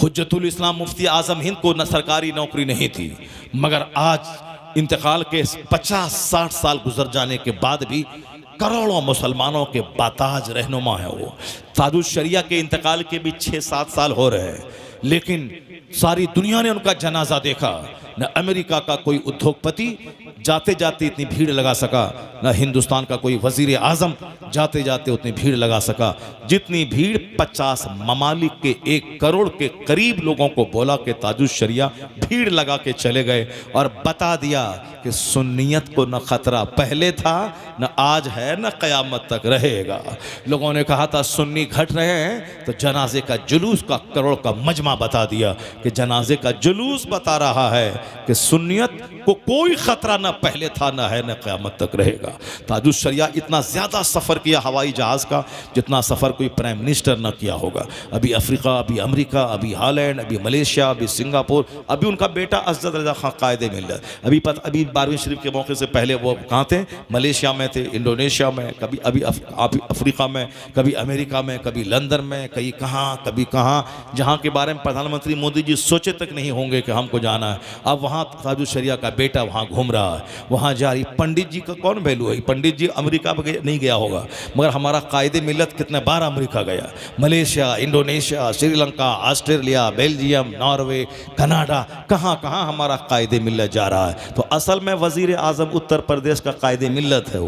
हुज्जतुल इस्लाम मुफ्ती आज़म हिंद को न सरकारी नौकरी नहीं थी, मगर आज इंतकाल के 50-60 साल गुजर जाने के बाद भी करोड़ों मुसलमानों के बाताज रहनुमा है वो। ताजुश शरिया के इंतकाल के भी 6-7 साल हो रहे हैं, लेकिन सारी दुनिया ने उनका जनाजा देखा। न अमेरिका का कोई उद्योगपति जाते जाते इतनी भीड़ लगा सका, न हिंदुस्तान का कोई वजीर आज़म जाते जाते उतनी भीड़ लगा सका जितनी भीड़ 50 ममालिक के 1 करोड़ के करीब लोगों को बोला कि ताजुश शरिया भीड़ लगा के चले गए और बता दिया कि सुन्नियत को न खतरा पहले था, न आज है, न क़यामत तक रहेगा। लोगों ने कहा था सुन्नी घट रहे हैं, तो जनाजे का जुलूस का करोड़ का मजमा बता दिया कि जनाजे का जुलूस बता रहा है कि सुन्नियत को कोई खतरा न पहले था, न है, न क़यामत तक रहेगा। ताजुश शरिया इतना ज़्यादा सफ़र किया हवाई जहाज़ का जितना सफ़र कोई प्राइम मिनिस्टर न किया होगा। अभी अफ्रीका, अभी अमेरिका, अभी हॉलैंड, अभी मलेशिया, अभी सिंगापुर, अभी उनका बेटा असद रज़ा खां कायदे मिल्लत, अभी 12वीं शरीफ के मौके से पहले वो कहाँ थे, मलेशिया में थे, इंडोनेशिया में, कभी अभी अफ्रीका में, कभी अमेरिका में, कभी लंदन में, कभी कहाँ, जहाँ के बारे में प्रधानमंत्री मोदी जी सोचे तक नहीं होंगे कि हमको जाना है। अब वहाँ ताजुश शरिया का बेटा वहाँ घूम रहा है, वहाँ जा रही। पंडित जी का कौन वैल्यू है? पंडित जी अमेरिका नहीं गया होगा, मगर हमारा कायदे मिल्लत कितने बार अमेरिका गया, Malaysia, Indonesia, Sri Lanka, Australia, Belgium, Norway, Canada, कहाँ कहाँ हमारा कायदे मिल्लत जा रहा है। तो असल में वज़ीर आज़म उत्तर प्रदेश का कायदे मिल्लत है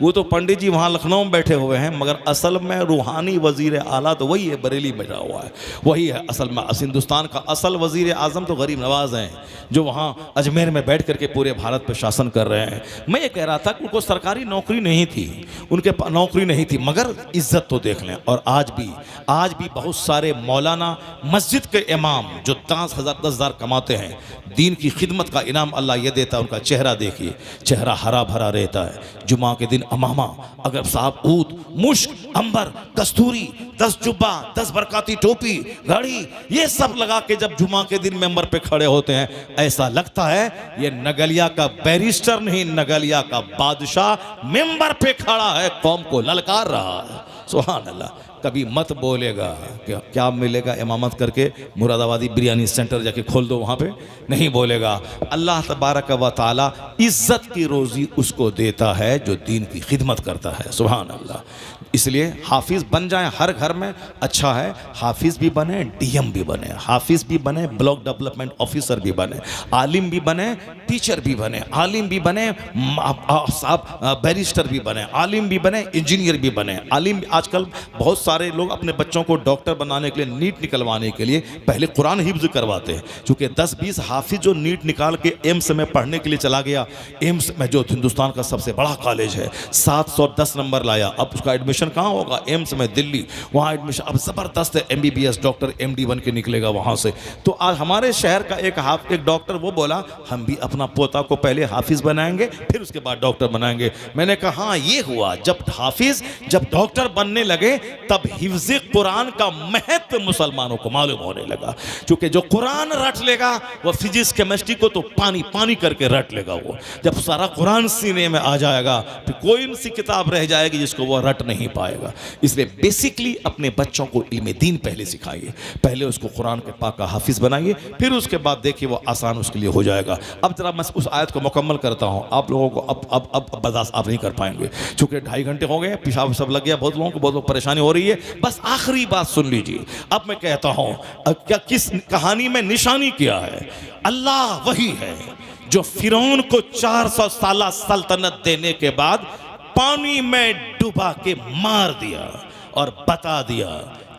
वो तो पंडित जी वहाँ लखनऊ में बैठे हुए हैं, मगर असल में रूहानी वज़ीर आला तो वही है, बरेली बैठा हुआ है, वही है असल में। हिंदुस्तान का असल वज़ीर आज़म तो गरीब नवाज हैं जो वहाँ अजमेर में बैठ करके पूरे भारत पर शासन कर रहे हैं। मैं ये कह रहा था कि उनको सरकारी नौकरी नहीं थी, उनके पास नौकरी नहीं थी, मगर इज्जत तो देख लें। और आज भी बहुत सारे मौलाना, मस्जिद के इमाम जो 10,000 कमाते हैं, दीन की खिदमत का इनाम अल्लाह ये देता है। उनका चेहरा देखिए, चेहरा हरा भरा रहता है। जुमा के दिन अमामा, अगर साहब ऊद, मुश्क, अंबर, कस्तूरी, 10 जुब्बा, 10 बरकाती टोपी, घड़ी, ये सब लगा के जब जुमा के दिन मेंबर पे खड़े होते हैं, ऐसा लगता है ये नगलिया का बैरिस्टर नहीं, नगलिया का बादशाह मेंबर पे खड़ा है, कौम को ललकार रहा है। सुभान अल्लाह। कभी मत बोलेगा कि क्या मिलेगा इमामत करके, मुरादाबादी बिरयानी सेंटर जाके खोल दो, वहाँ पे नहीं बोलेगा। अल्लाह तबारक व तआला इज़्ज़त की रोज़ी उसको देता है जो दीन की खिदमत करता है। सुभान अल्लाह। इसलिए हाफिज़ बन जाएं हर घर में, अच्छा है। हाफिज़ भी बने, डीएम भी बने, हाफिज़ भी बने, ब्लॉक डेवलपमेंट ऑफिसर भी बने, आलिम भी बने, टीचर भी बने, आलिम भी बने, साहब बैरिस्टर भी बने, आलिम भी बने, इंजीनियर भी बने। आलिम आजकल बहुत सारे लोग अपने बच्चों को डॉक्टर बनाने के लिए, नीट निकलवाने के लिए पहले कुरान हिफ्ज़ करवाते हैं। चूँकि 10-20 हाफिज़ जो नीट निकाल के एम्स में पढ़ने के लिए चला गया, एम्स में जो हिंदुस्तान का सबसे बड़ा कॉलेज है, 710 नंबर लाया। अब उसका एडमिशन कहाँ होगा? एम्स में, दिल्ली, वहाँ एडमिशन अब ज़बरदस्त है। MBBS डॉक्टर MD बन के निकलेगा वहाँ से। तो आज हमारे शहर का एक डॉक्टर वो बोला हम भी अपना पोता को पहले हाफिज़ बनाएंगे, फिर उसके बाद डॉक्टर बनाएंगे। मैंने कहा हाँ, ये हुआ। जब हाफिज़, जब डॉक्टर बनने लगे, तब हिफ्ज़ कुरान का महत्व मुसलमानों को मालूम होने लगा। क्योंकि जो कुरान रट लेगा वो फिजिक्स केमिस्ट्री को तो पानी पानी करके रट लेगा। वो जब सारा कुरान सीने में आ जाएगा, फिर कोई सी किताब रह जाएगी जिसको वो रट नहीं पाएगा। इसलिए बेसिकली अपने बच्चों को इल्म दीन पहले सिखाइए, पहले उसको कुरान के पाक का हाफिज़ बनाइए, फिर उसके बाद देखिए वो आसान उसके लिए हो जाएगा। अब जरा मैं उस आयत को मुकम्मल करता हूँ, आप लोगों को अब बर्दाश्त आप नहीं कर पाएंगे, चूँकि 2.5 घंटे हो गए, पेशाब सब लग गया, बहुत लोगों को बहुत परेशानी हो रही है। बस आखिरी बात सुन लीजिए। अब मैं कहता हूँ क्या किस कहानी में निशानी क्या है? अल्लाह वही है जो फिरौन को 400 साल सल्तनत देने के बाद पानी में डुबा के मार दिया और बता दिया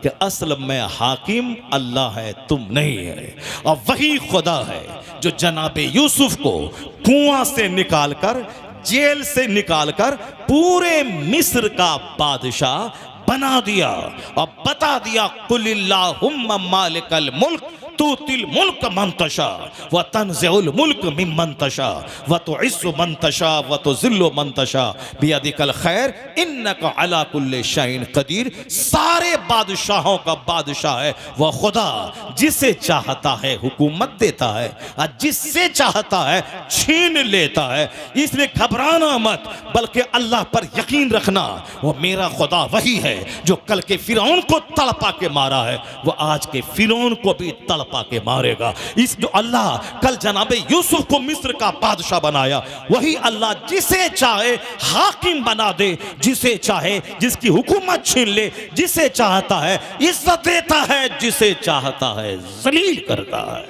कि असल में हाकिम अल्लाह है, तुम नहीं है। और वही खुदा है जो जनाबे यूसुफ को कुआं से निकालकर, जेल से निकालकर पूरे मिस्र का बादशाह बना दिया और बता दिया कुलिल्लाहुम्मा मालिकल मुल्क तुतिल मुल्क मन तशा व तनज़िउल मुल्क मिम्मन तशा व तुइस्सु मन तशा व तुज़िल्लु मन तशा बियदिकल खैर इन्नका अला कुल्लि शैइन कदीर। सारे बादशाहों का बादशाह है वह खुदा, जिसे चाहता है हुकूमत देता है और जिससे चाहता है छीन लेता है। इसलिए घबराना मत, बल्कि अल्लाह पर यकीन रखना। वो मेरा खुदा वही है जो कल के फिरौन को तड़पा के मारा है, वो आज के फिरौन को भी तड़पा के मारेगा। इस जो अल्लाह कल जनाबे यूसुफ को मिस्र का बादशाह बनाया, वही अल्लाह जिसे चाहे हाकिम बना दे, जिसे चाहे जिसकी हुकूमत छीन ले, जिसे चाहता है इज्जत देता है, जिसे चाहता है जलील करता है।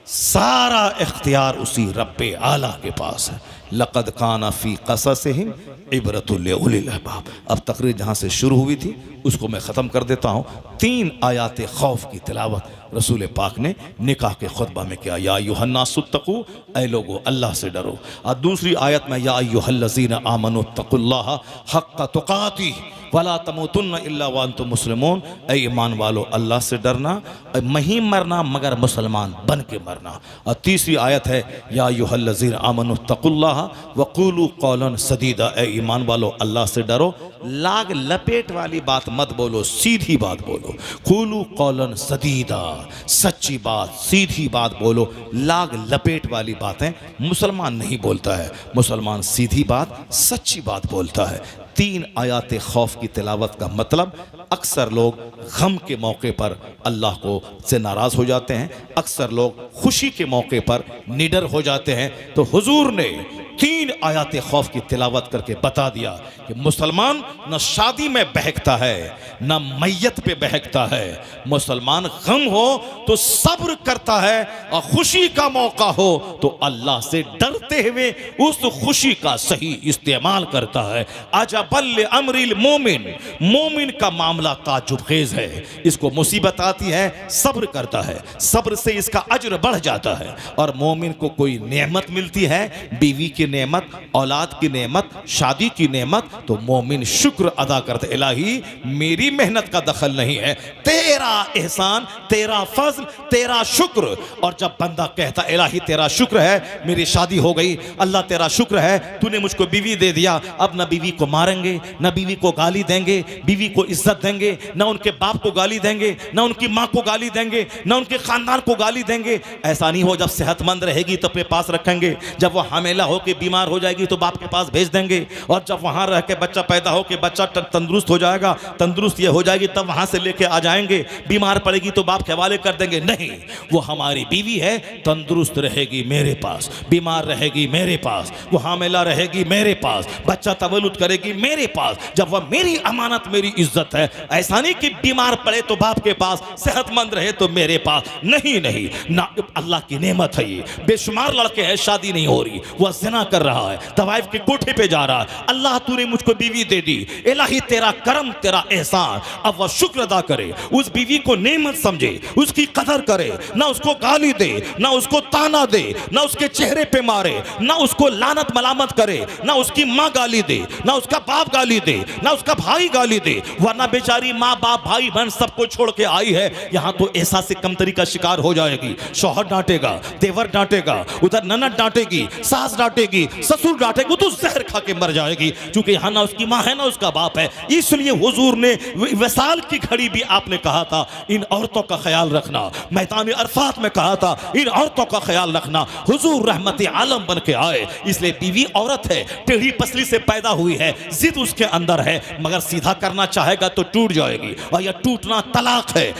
सारा इख्तियार उसी रब्बे आला के पास है। लक़द काना फ़ी क़ससिहिम इबरतुल लिउलिल अलबाब। अब तकरीर जहाँ से शुरू हुई थी उसको मैं ख़त्म कर देता हूँ। 3 आयात खौफ की तिलावत रसूल पाक ने निकाह के खुतबा में किया। या अय्युहन्नासुत्तकू, ऐ लोगो अल्लाह से डरो। और दूसरी आयत में या अय्युहल्लज़ीना आमनुत्तकुल्लाह हक़्क़ तुक़ातिह वला तमूतुन्ना इल्ला व अंतुम मुस्लिमून, ऐ ईमान वालो अल्लाह से डरना, नहीं मरना मगर मुसलमान बन के मरना। और तीसरी आयत है या अय्युहल्लज़ीना आमनुत्तकुल्लाह वक़ूलू क़ौलन सदीदा, ऐ ईमान वालो अल्लाह से डरो, लाग लपेट वाली बात मत बोलो, सीधी बात बोलो। क़ूलू क़ौलन सदीदा, सच्ची बात सीधी बात बोलो। लाग लपेट वाली बातें मुसलमान नहीं बोलता है, मुसलमान सीधी बात सच्ची बात बोलता है। 3 आयात खौफ की तिलावत का मतलब, अक्सर लोग गम के मौके पर अल्लाह को से नाराज़ हो जाते हैं, अक्सर लोग खुशी के मौके पर निडर हो जाते हैं। तो हुजूर ने 3 आयात खौफ की तिलावत करके बता दिया कि मुसलमान न शादी में बहकता है न मैयत पे बहकता है। मुसलमान गम हो तो सब्र करता है और खुशी का मौका हो तो अल्लाह से डरते हुए उस खुशी का सही इस्तेमाल करता है। अजबल अमरिल मोमिन, मोमिन का मामला ताजुबखेज है। इसको मुसीबत आती है, सब्र करता है, सब्र से इसका अज्र बढ़ जाता है। और मोमिन को कोई नेमत मिलती है, बीवी की नेमत, औलाद की नेमत, शादी की नेमत, तो मोमिन शुक्र अदा करते, इलाही मेरी मेहनत का दखल नहीं है, तेरा एहसान, तेरा फजल, तेरा शुक्र। और जब बंदा कहता इलाही तेरा शुक्र है मेरी शादी हो गई, अल्लाह तेरा शुक्र है तूने मुझको बीवी दे दिया, अब न बीवी को मारेंगे, न बीवी को गाली देंगे, बीवी को इज्जत देंगे, न उनके बाप को गाली देंगे, न उनकी माँ को गाली देंगे, न उनके खानदान को गाली देंगे। ऐसा नहीं हो, जब सेहतमंद रहेगी तो अपने पास रखेंगे, जब वो हमेला हो के बीमार हो जाएगी तो बाप के पास भेज देंगे, और जब वहां रह के बच्चा पैदा हो के बच्चा तंदुरुस्त हो जाएगा, तंदुरुस्त ये हो जाएगी तब वहां से लेके आ जाएंगे, बीमार पड़ेगी तो बाप के हवाले कर देंगे। नहीं, वो हमारी बीवी है, तंदुरुस्त रहेगी मेरे पास, बीमार रहेगी मेरे पास, वो हामिला रहेगी मेरे पास, बच्चा तवल्लुद करेगी मेरे पास, जब वह मेरी अमानत मेरी इज्जत है। ऐसा नहीं कि बीमार पड़े तो बाप के पास, सेहतमंद रहे तो मेरे पास। नहीं नहीं ना, अल्लाह की नेमत है ये। बेशुमार लड़के हैं, शादी नहीं हो रही, वह ज़िना कर रहा है, तवाइफ के कोठे पे जा रहा है, अल्लाह तूने मुझको बीवी दे दी, इलाही तेरा करम, तेरा एहसान। अब वह शुक्र अदा करे, उस बीवी को नेमत समझे, उसकी कदर करे, ना उसको गाली दे, ना उसको ताना दे, ना उसके चेहरे पे मारे, ना उसको लानत मलामत करे, ना उसकी माँ गाली दे, ना उसका बाप गाली दे, ना उसका भाई गाली दे, वरना बेचारी माँ बाप भाई बहन सबको छोड़ के आई है, यहाँ तो ऐसा से कमतरी का शिकार हो जाएगी। शौहर डांटेगा, देवर डांटेगा, उधर ननद डांटेगी, सास डांटेगी, ससुर डांटेगी, वो तो जहर खा के मर जाएगी, क्योंकि यहाँ ना उसकी माँ है ना उसका बाप है। इसलिए हुजूर ने वसाल की घड़ी भी आपने कहा था इन औरतों का ख्याल रखना, मैदान अरफात में कहा था इन औरतों का ख्याल रखना। हुजूर रहमत आलम बन के आए, इसलिए बीवी औरत है, टेढ़ी पसली से पैदा हुई है, जिद उसके अंदर है, मगर सीधा करना चाहेगा तो टूट जाएगी, और यह टूटना तलाक है,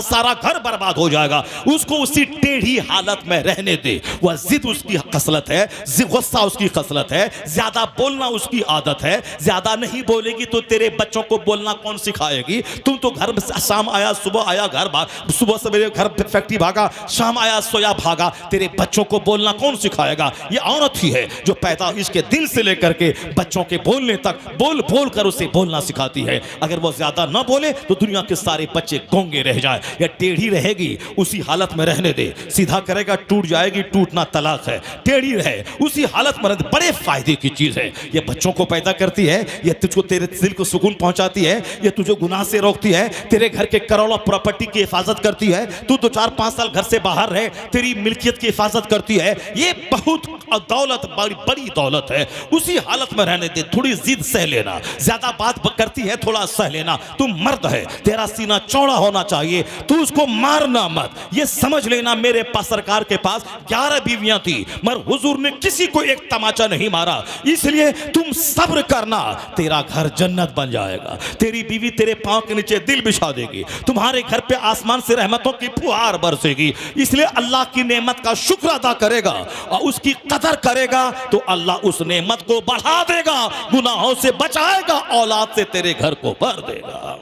सारा घर बर्बाद हो जाएगा। उसको उसी टेढ़ी हालत में रहने दे, वह जिद उसकी खसलत है, गुस्सा उसकी खसलत है, ज्यादा बोलना उसकी आदत है, ज्यादा नहीं बोलेगी तो तेरे बच्चों को बोलना कौन सिखाएगी? तुम तो घर शाम आया सुबह आया घर भाग, सुबह सवेरे घर फैक्ट्री भागा, शाम आया सोया भागा, तेरे बच्चों को बोलना कौन सिखाएगा? ये औरत ही है जो पैदा इसके दिन से लेकर के बच्चों के बोलने तक बोल बोल कर उसे बोलना सिखाती है। अगर वो ज्यादा ना बोले तो दुनिया के सारे बच्चे गूंगे रह जाए। या टेढ़ी रहेगी उसी हालत में रहने दे, सीधा करेगा टूट जाएगी, टूटना तलाक है। टेढ़ी रहे उसी हालत में रहने, बड़े फायदे की चीज है। ये बच्चों को पैदा करती है, ये तुझको तेरे दिल को सुकून पहुंचाती है, ये तुझे गुनाह से रोकती है, तेरे घर के करोड़ों प्रॉपर्टी की हिफाजत करती है, तू तो 4-5 साल घर से बाहर रहे, तेरी मिल्कियत की हिफाजत करती है। ये बहुत दौलत, बड़ी बड़ी दौलत है। उसी हालत में रहने दे, थोड़ी जिद सह लेना, ज्यादा बात करती है थोड़ा सह लेना। तू मर्द है, तेरा सीना चौड़ा होना चाहिए, तू उसको मारना मत। ये समझ लेना मेरे पास सरकार के पास 11 बीवियां थी, मगर हुजूर ने किसी को एक तमाचा नहीं मारा। इसलिए तुम सब्र करना, तेरा घर जन्नत बन जाएगा। तेरी बीवी तेरे पांव के नीचे दिल बिछा देगी, तुम्हारे घर पे आसमान से रहमतों की फुहार बरसेगी। इसलिए अल्लाह की नेमत का शुक्र अदा करेगा और उसकी कदर करेगा तो अल्लाह उस नेमत को बढ़ा देगा, गुनाहों से बचाएगा, औलाद से तेरे घर को भर देगा।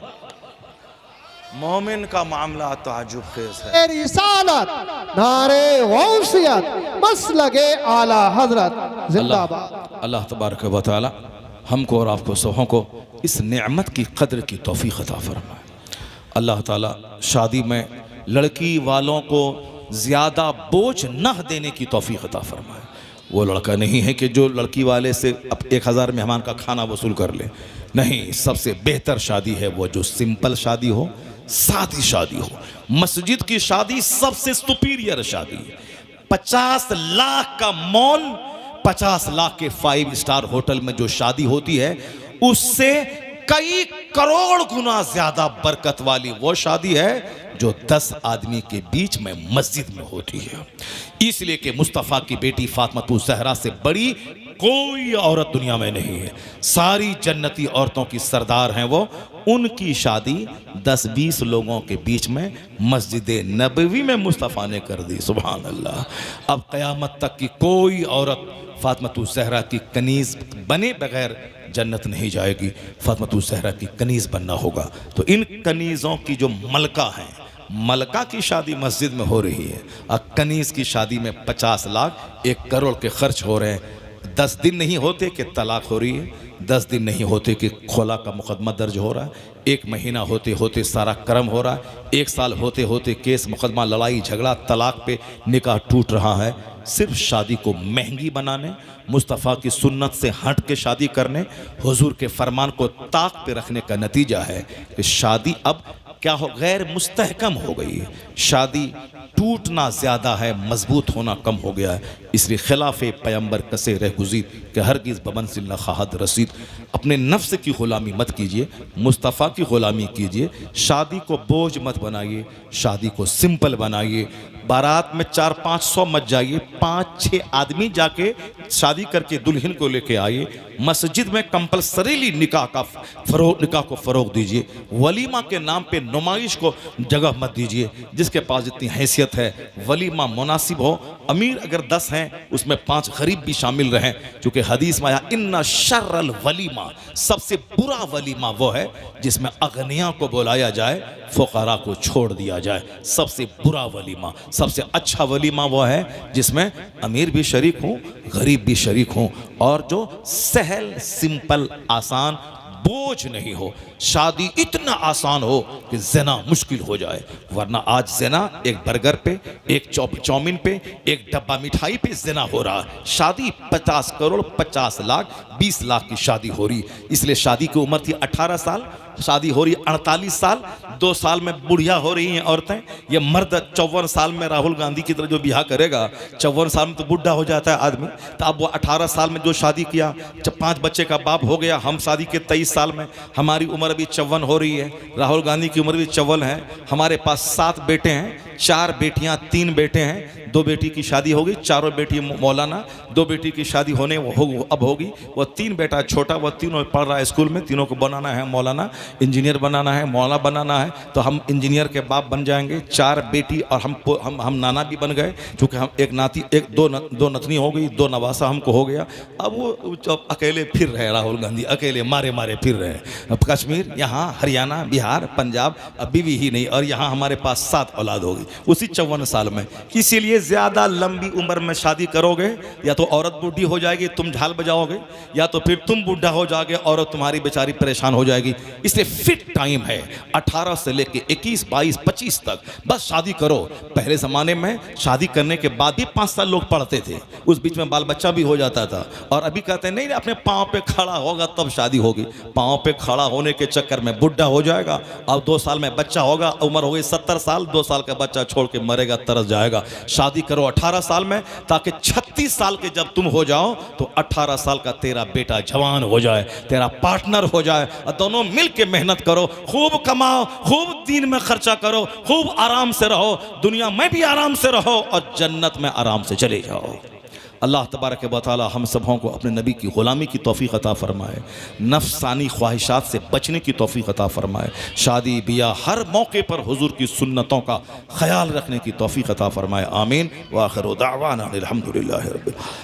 मोमिन का मामला ताजुब खेज है। रिसालत, नारे गौसियत, मसलके आला हजरत जिंदाबाद। अल्लाह तबारक व तआला हमको और आपको सबों को इस नेमत की कदर की तौफीक अता फरमाए। अल्लाह ताला शादी में लड़की वालों को ज़्यादा बोझ न देने की तौफीक अता फरमाए। वो लड़का नहीं है कि जो लड़की वाले से अब 1000 मेहमान का खाना वसूल कर ले। नहीं, सबसे बेहतर शादी है वो जो सिंपल शादी हो, सादी शादी हो। मस्जिद की शादी सबसे सुपीरियर शादी है। 50 लाख का मॉल, 50 लाख के 5 स्टार होटल में जो शादी होती है उससे कई करोड़ गुना ज्यादा बरकत वाली वो शादी है जो 10 आदमी के बीच में मस्जिद में होती है। इसलिए कि मुस्तफ़ा की बेटी फातिमा ज़हरा से बड़ी कोई औरत दुनिया में नहीं है। सारी जन्नती औरतों की सरदार हैं वो। उनकी शादी 10-20 लोगों के बीच में मस्जिद नबवी में मुस्तफ़ा ने कर दी। सुभान अल्लाह। अब क़यामत तक की कोई औरत फातिमा ज़हरा की कनीज़ बने बगैर जन्नत नहीं जाएगी। फातिमा ज़हरा की कनीज़ बनना होगा। तो इन कनीज़ों की जो मलका हैं, मलका की शादी मस्जिद में हो रही है और कनीज़ की शादी में 50 लाख 1 करोड़ के खर्च हो रहे हैं। 10 दिन नहीं होते कि तलाक हो रही है, 10 दिन नहीं होते कि खोला का मुकदमा दर्ज हो रहा है, 1 महीना होते होते सारा कर्म हो रहा है, 1 साल होते होते केस मुकदमा लड़ाई झगड़ा तलाक पे निकाह टूट रहा है। सिर्फ शादी को महंगी बनाने, मुस्तफ़ा की सुन्नत से हट के शादी करने, हुजूर के फरमान को ताक पे रखने का नतीजा है कि शादी अब क्या हो, गैर मुस्तहकम हो गई है। शादी टूटना ज़्यादा है, मजबूत होना कम हो गया है। इसलिए खिलाफ़े पैगंबर कसे रह गुज़ीद कि हरगिज़ बमंसिल न ख़ाहद रसीद। अपने नफ्स की ग़ुलामी मत कीजिए, मुस्तफ़ा की ग़ुलामी कीजिए। शादी को बोझ मत बनाइए, शादी को सिंपल बनाइए। बारात में 400-500 मत जाइए, 5-6 आदमी जाके शादी करके दुल्हन को लेके आइए। मस्जिद में कंपलसरीली निकाह को फ़रोग दीजिए। वलीमा के नाम पे नुमाइश को जगह मत दीजिए। जिसके पास जितनी हैसियत है वलीमा मुनासिब हो। अमीर अगर 10 हैं उसमें 5 गरीब भी शामिल रहें, क्योंकि हदीस में आया इन्ना शर्रल वलीमा, सबसे बुरा वलीमा वो है जिसमें अगनिया को बुलाया जाए, फ़ुक़रा को छोड़ दिया जाए। सबसे बुरा वलीमा, सबसे अच्छा वलीमा वो है जिसमें अमीर भी शरीक हों, गरीब भी शरीक हों, और जो सहल सिंपल आसान बोझ नहीं हो। शादी इतना आसान हो कि ज़िना मुश्किल हो जाए। वरना आज ज़िना एक बर्गर पे, एक चाउमीन पे, एक डब्बा मिठाई पे ज़िना हो रहा है। शादी 50 करोड़ 50 लाख 20 लाख की शादी हो रही। इसलिए शादी की उम्र थी 18 साल, शादी हो रही 48 साल। 2 साल में बुढ़िया हो रही हैं औरतें। ये मर्द 54 साल में राहुल गांधी की तरह जो ब्याह करेगा, 54 साल में तो बुढ़ा हो जाता है आदमी। तो अब वो 18 साल में जो शादी किया, जब 5 बच्चे का बाप हो गया। हम शादी के 23 साल में, हमारी उम्र अभी 54 हो रही है, राहुल गांधी की उम्र भी 54 है। हमारे पास 7 बेटे हैं, 4 बेटियां 3 बेटे हैं। 2 बेटी की शादी होगी, 4 बेटी मौलाना। 2 बेटी की शादी होने अब होगी। वो 3 बेटा छोटा, वो तीनों पढ़ रहा है स्कूल में। तीनों को बनाना है मौलाना, इंजीनियर बनाना है, मौलाना बनाना है। तो हम इंजीनियर के बाप बन जाएंगे। 4 बेटी और हम नाना भी बन गए, क्योंकि हम एक नाती, दो नतनी हो गई, 2 नवासा हमको हो गया। अब वो अकेले फिर रहे, राहुल गांधी अकेले मारे फिर रहे। अब कश्मीर, यहाँ हरियाणा, बिहार, पंजाब, अब बीवी ही नहीं, और यहाँ हमारे पास 7 औलाद होगी उसी 54 साल में। इसीलिए ज़्यादा लंबी उम्र में शादी करोगे, या तो औरत बूढ़ी हो जाएगी, तुम झाल बजाओगे, या तो फिर तुम बूढ़ा हो जाओगे, औरत तुम्हारी बेचारी परेशान हो जाएगी। इसलिए फिट टाइम है 18 से लेके 21, 22, 25 तक बस शादी करो। पहले ज़माने में शादी करने के बाद भी 5 साल लोग पढ़ते थे, उस बीच में बाल बच्चा भी हो जाता था। और अभी कहते हैं नहीं, अपने पाँव पे खड़ा होगा तब शादी होगी। पाँव पे खड़ा होने के चक्कर में बुढ़ा हो जाएगा, और 2 साल में बच्चा होगा, उम्र हो गई 70 साल, 2 साल का बच्चा छोड़ के मरेगा, तरस जाएगा। शादी करो 18 साल में, ताकि 36 साल के जब तुम हो जाओ तो 18 साल का तेरा बेटा जवान हो जाए, तेरा पार्टनर हो जाए, और दोनों मिल के मेहनत करो, खूब कमाओ, खूब दीन में खर्चा करो, खूब आराम से रहो, दुनिया में भी आराम से रहो और जन्नत में आराम से चले जाओ। अल्लाह तबारक व तआला हम सबों को अपने नबी की ग़ुलामी की तौफ़ीक़ अता फ़रमाए, नफ़सानी ख्वाहिशात से बचने की तौफ़ीक़ अता फ़रमाए, शादी बियाह हर मौके पर हुज़ूर की सुन्नतों का ख्याल रखने की तौफ़ीक़ अता फ़रमाए। आमीन व आखिरु दावाना अनिल हम्दुलिल्लाहि रब्बिल आलमीन।